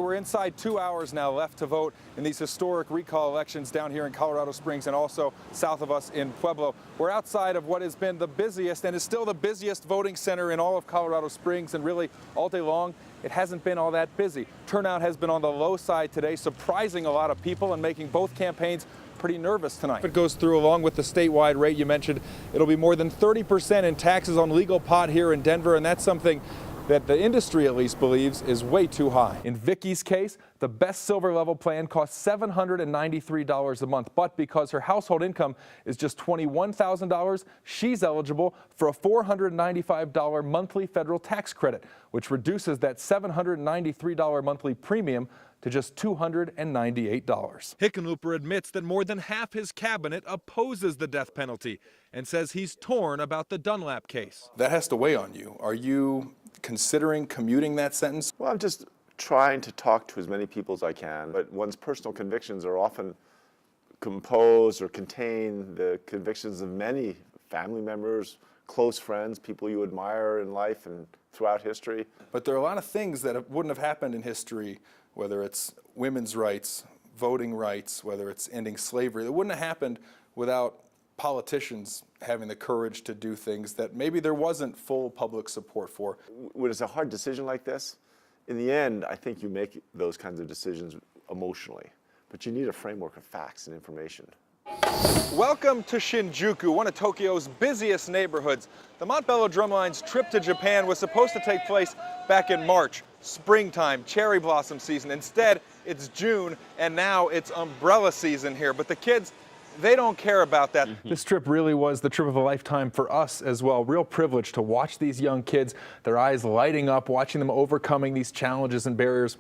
We're inside 2 hours now left to vote in these historic recall elections down here in Colorado Springs and also south of us in Pueblo. We're outside of what has been the busiest and is still the busiest voting center in all of Colorado Springs, and really all day long it hasn't been all that busy. Turnout has been on the low side today, surprising a lot of people and making both campaigns pretty nervous tonight. If it goes through along with the statewide rate you mentioned, it'll be more than 30% in taxes on legal pot here in Denver, and that's something that the industry at least believes is way too high. In Vicky's case, the best silver level plan costs $793 a month, but because her household income is just $21,000, she's eligible for a $495 monthly federal tax credit, which reduces that $793 monthly premium to just $298. Hickenlooper admits that more than half his cabinet opposes the death penalty and says he's torn about the Dunlap case. That has to weigh on you. Are you considering commuting that sentence? Well, I'm just trying to talk to as many people as I can, but one's personal convictions are often compose or contain the convictions of many family members, close friends, people you admire in life and throughout history. But there are a lot of things that wouldn't have happened in history, whether it's women's rights, voting rights, whether it's ending slavery, that wouldn't have happened without politicians having the courage to do things that maybe there wasn't full public support for. When it's a hard decision like this, in the end, I think you make those kinds of decisions emotionally, but you need a framework of facts and information. Welcome to Shinjuku, one of Tokyo's busiest neighborhoods. The Montbello Drumline's trip to Japan was supposed to take place back in March, springtime, cherry blossom season. Instead, it's June, and now it's umbrella season here. But the kids, they don't care about that. This trip really was the trip of a lifetime for us as well. Real privilege to watch these young kids, their eyes lighting up, watching them overcoming these challenges and barriers,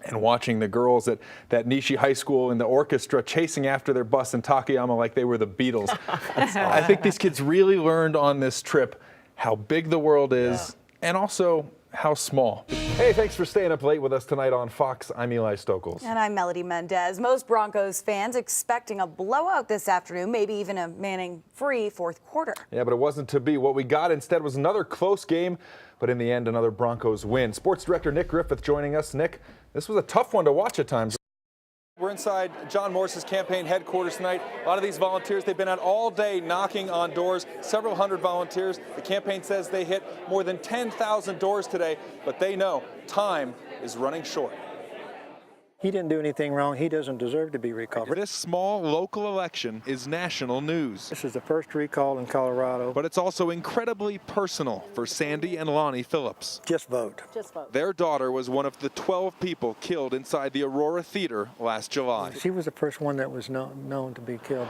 and watching the girls at that Nishi High School in the orchestra chasing after their bus in Takayama like they were the Beatles. I think these kids really learned on this trip how big the world is and also how small. Hey, thanks for staying up late with us tonight on Fox. I'm Eli Stokols. And I'm Melody Mendez. Most Broncos fans expecting a blowout this afternoon, maybe even a Manning-free fourth quarter. Yeah, but it wasn't to be. What we got instead was another close game, but in the end, another Broncos win. Sports director Nick Griffith joining us. Nick, this was a tough one to watch at times. We're inside John Morse's campaign headquarters tonight. A lot of these volunteers, they've been out all day knocking on doors, several hundred volunteers. The campaign says they hit more than 10,000 doors today, but they know time is running short. He didn't do anything wrong. He doesn't deserve to be recalled. This small local election is national news. This is the first recall in Colorado. But it's also incredibly personal for Sandy and Lonnie Phillips. Just vote. Just vote. Their daughter was one of the 12 people killed inside the Aurora Theater last July. She was the first one that was known to be killed.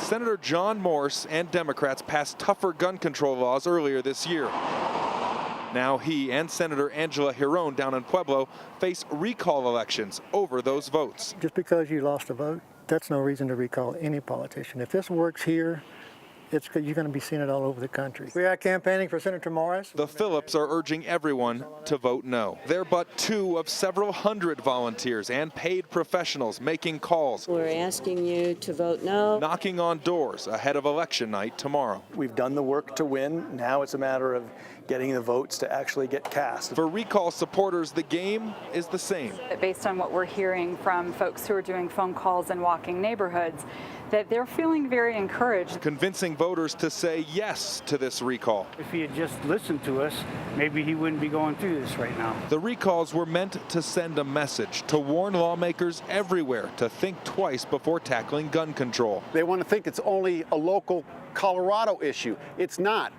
Senator John Morse and Democrats passed tougher gun control laws earlier this year. Now he and Senator Angela Giron down in Pueblo face recall elections over those votes. Just because you lost a vote, that's no reason to recall any politician. If this works here, you're going to be seeing it all over the country. We are campaigning for Senator Morris. The Phillips are urging everyone to vote no. They're but two of several hundred volunteers and paid professionals making calls. We're asking you to vote no. Knocking on doors ahead of election night tomorrow. We've done the work to win. Now it's a matter of getting the votes to actually get cast. For recall supporters, the game is the same. Based on what we're hearing from folks who are doing phone calls and walking neighborhoods, that they're feeling very encouraged. Convincing voters to say yes to this recall. If he had just listened to us, maybe he wouldn't be going through this right now. The recalls were meant to send a message, to warn lawmakers everywhere to think twice before tackling gun control. They want to think it's only a local Colorado issue. It's not.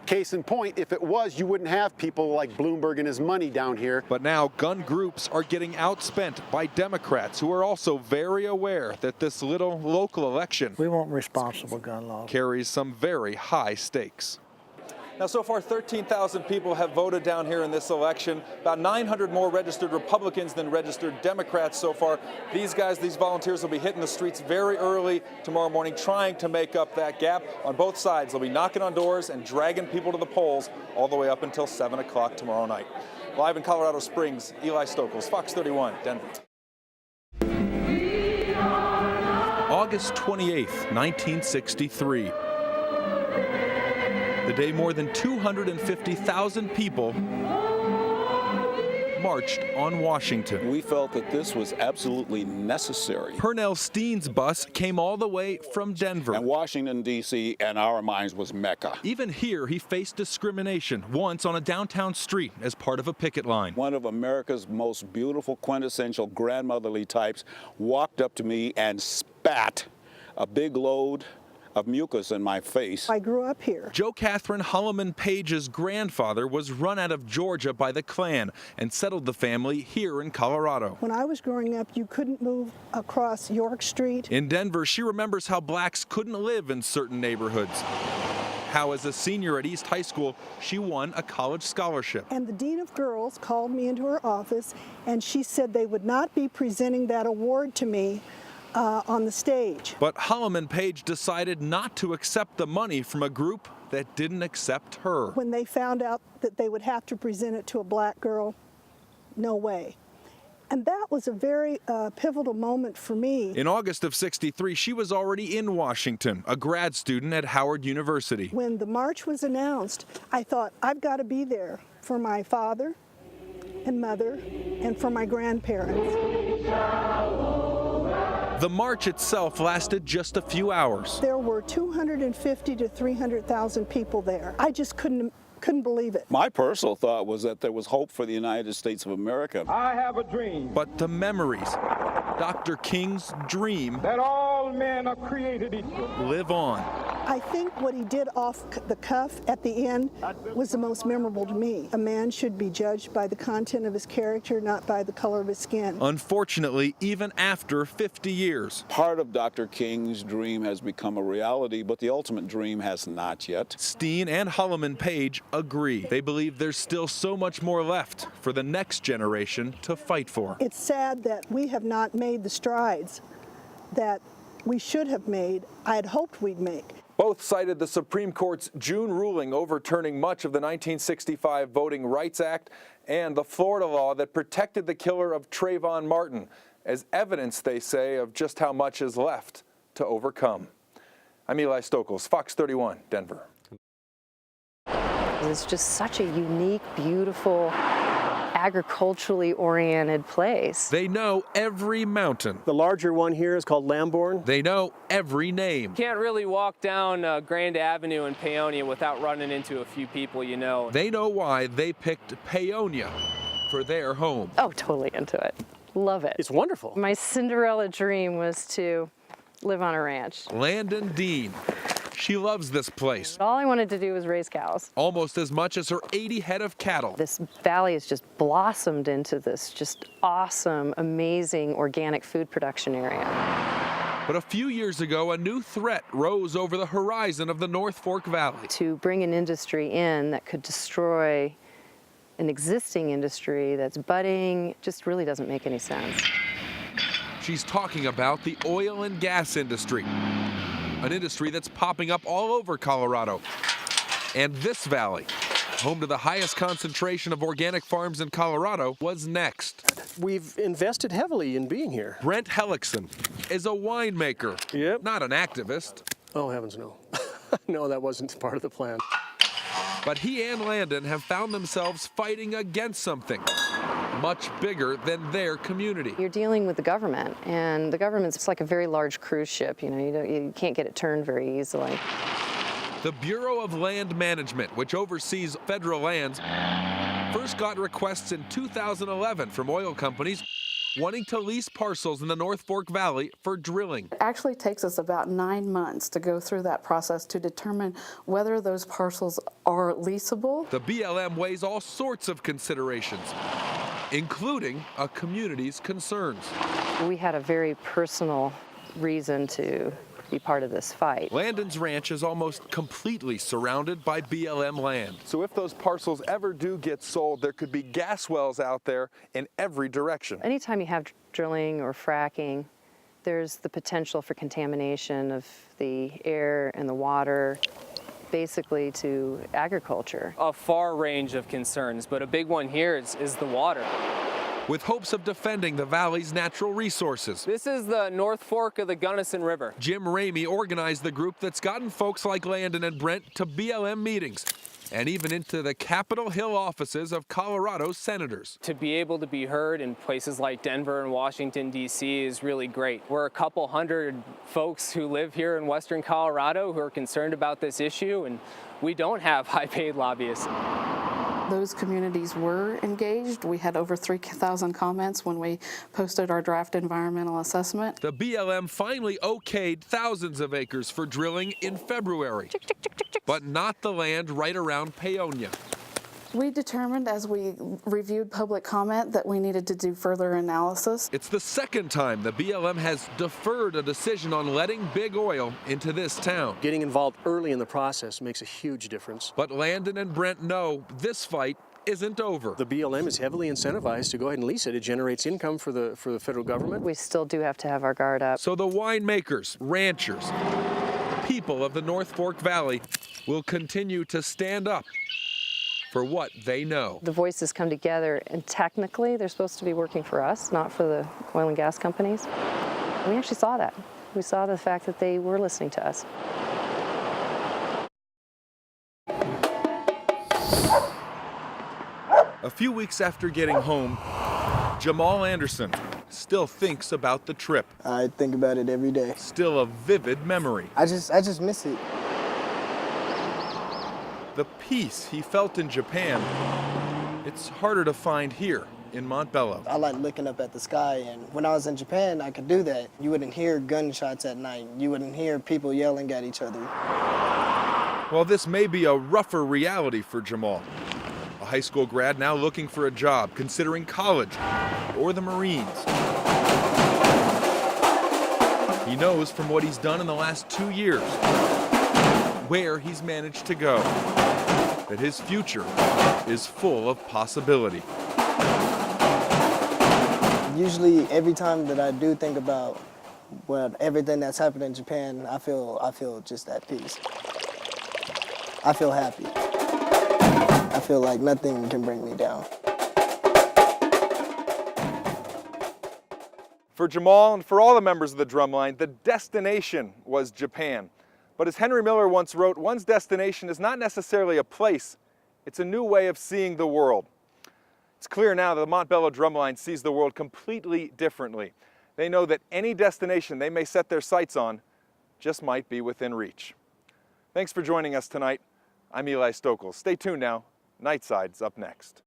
Case in point, if it was, you wouldn't have people like Bloomberg and his money down here. But now gun groups are getting outspent by Democrats who are also very aware that this little local election We want responsible gun laws. carries some very high stakes. Now, so far, 13,000 people have voted down here in this election. About 900 more registered Republicans than registered Democrats so far. These guys, these volunteers will be hitting the streets very early tomorrow morning, trying to make up that gap. On both sides, they'll be knocking on doors and dragging people to the polls all the way up until 7 o'clock tomorrow night. Live in Colorado Springs, Eli Stokols, Fox 31, Denver. August 28th, 1963. The day more than 250,000 people marched on Washington. We felt that this was absolutely necessary. Pernell Steen's bus came all the way from Denver. And Washington, D.C., in our minds, was Mecca. Even here, he faced discrimination once on a downtown street as part of a picket line. One of America's most beautiful, quintessential grandmotherly types walked up to me and spat a big load of mucus in my face. I grew up here. Joe Catherine Holloman Page's grandfather was run out of Georgia by the Klan and settled the family here in Colorado. When I was growing up, you couldn't move across York Street. In Denver, she remembers how blacks couldn't live in certain neighborhoods. How, as a senior at East High School, she won a college scholarship. And the dean of girls called me into her office, and she said they would not be presenting that award to me on the stage. But Holloman Page decided not to accept the money from a group that didn't accept her. When they found out that they would have to present it to a black girl, no way. And that was a very pivotal moment for me. In August of '63, she was already in Washington, a grad student at Howard University. When the march was announced, I thought, I've got to be there for my father and mother and for my grandparents. The march itself lasted just a few hours. There were 250 to 300,000 people there. I just couldn't believe it. My personal thought was that there was hope for the United States of America. I have a dream. But the memories, Dr. King's dream, that all men are created equal, live on. I think what he did off the cuff at the end was the most memorable to me. A man should be judged by the content of his character, not by the color of his skin. Unfortunately, even after 50 years. Part of Dr. King's dream has become a reality, but the ultimate dream has not yet. Steen and Holloman Page agree. They believe there's still so much more left for the next generation to fight for. It's sad that we have not made the strides that we should have made, I had hoped we'd make. Both cited the Supreme Court's June ruling overturning much of the 1965 Voting Rights Act and the Florida law that protected the killer of Trayvon Martin as evidence, they say, of just how much is left to overcome. I'm Eli Stokols, Fox 31, Denver. It's just such a unique, beautiful, agriculturally oriented place. They know every mountain. The larger one here is called Lambourne. They know every name. Can't really walk down Grand Avenue in Paonia without running into a few people you know. They know why they picked Paonia for their home. Oh, totally into it. Love it. It's wonderful. My Cinderella dream was to live on a ranch. Landon Dean. She loves this place. All I wanted to do was raise cows. Almost as much as her 80 head of cattle. This valley has just blossomed into this just awesome, amazing organic food production area. But a few years ago, a new threat rose over the horizon of the North Fork Valley. To bring an industry in that could destroy an existing industry that's budding just really doesn't make any sense. She's talking about the oil and gas industry. An industry that's popping up all over Colorado. And this valley, home to the highest concentration of organic farms in Colorado, was next. We've invested heavily in being here. Brent Hellickson is a winemaker, not an activist. Oh, heavens no. No, that wasn't part of the plan. But he and Landon have found themselves fighting against something much bigger than their community. You're dealing with the government, and the government's like a very large cruise ship. You know, you can't get it turned very easily. The Bureau of Land Management, which oversees federal lands, first got requests in 2011 from oil companies wanting to lease parcels in the North Fork Valley for drilling. It actually takes us about 9 months to go through that process to determine whether those parcels are leasable. The BLM weighs all sorts of considerations, including a community's concerns. We had a very personal reason to be part of this fight. Landon's ranch is almost completely surrounded by BLM land. So if those parcels ever do get sold, there could be gas wells out there in every direction. Anytime you have drilling or fracking, there's the potential for contamination of the air and the water, basically to agriculture. A far range of concerns, but a big one here is the water. With hopes of defending the valley's natural resources. This is the North Fork of the Gunnison River. Jim Ramey organized the group that's gotten folks like Landon and Brent to BLM meetings and even into the Capitol Hill offices of Colorado's senators. To be able to be heard in places like Denver and Washington, D.C. is really great. We're a couple hundred folks who live here in Western Colorado who are concerned about this issue, and we don't have high-paid lobbyists. Those communities were engaged. We had over 3,000 comments when we posted our draft environmental assessment. The BLM finally okayed thousands of acres for drilling in February, but not the land right around Paonia. We determined as we reviewed public comment that we needed to do further analysis. It's the second time the BLM has deferred a decision on letting big oil into this town. Getting involved early in the process makes a huge difference. But Landon and Brent know this fight isn't over. The BLM is heavily incentivized to go ahead and lease it. It generates income for the federal government. We still do have to have our guard up. So the winemakers, ranchers, people of the North Fork Valley will continue to stand up for what they know. The voices come together, and technically they're supposed to be working for us, not for the oil and gas companies. We actually saw that. We saw the fact that they were listening to us. A few weeks after getting home, Jamal Anderson still thinks about the trip. I think about it every day. Still a vivid memory. I just miss it. The peace he felt in Japan, it's harder to find here in Montbello. I like looking up at the sky, and when I was in Japan, I could do that. You wouldn't hear gunshots at night. You wouldn't hear people yelling at each other. Well, this may be a rougher reality for Jamal. A high school grad now looking for a job, considering college or the Marines. He knows from what he's done in the last 2 years where he's managed to go, that his future is full of possibility. Usually, every time that I do think about everything that's happened in Japan, I feel just at peace. I feel happy. I feel like nothing can bring me down. For Jamal and for all the members of the Drumline, the destination was Japan. But as Henry Miller once wrote, one's destination is not necessarily a place, it's a new way of seeing the world. It's clear now that the Montbello Drumline sees the world completely differently. They know that any destination they may set their sights on just might be within reach. Thanks for joining us tonight. I'm Eli Stokols. Stay tuned now. Nightside's up next.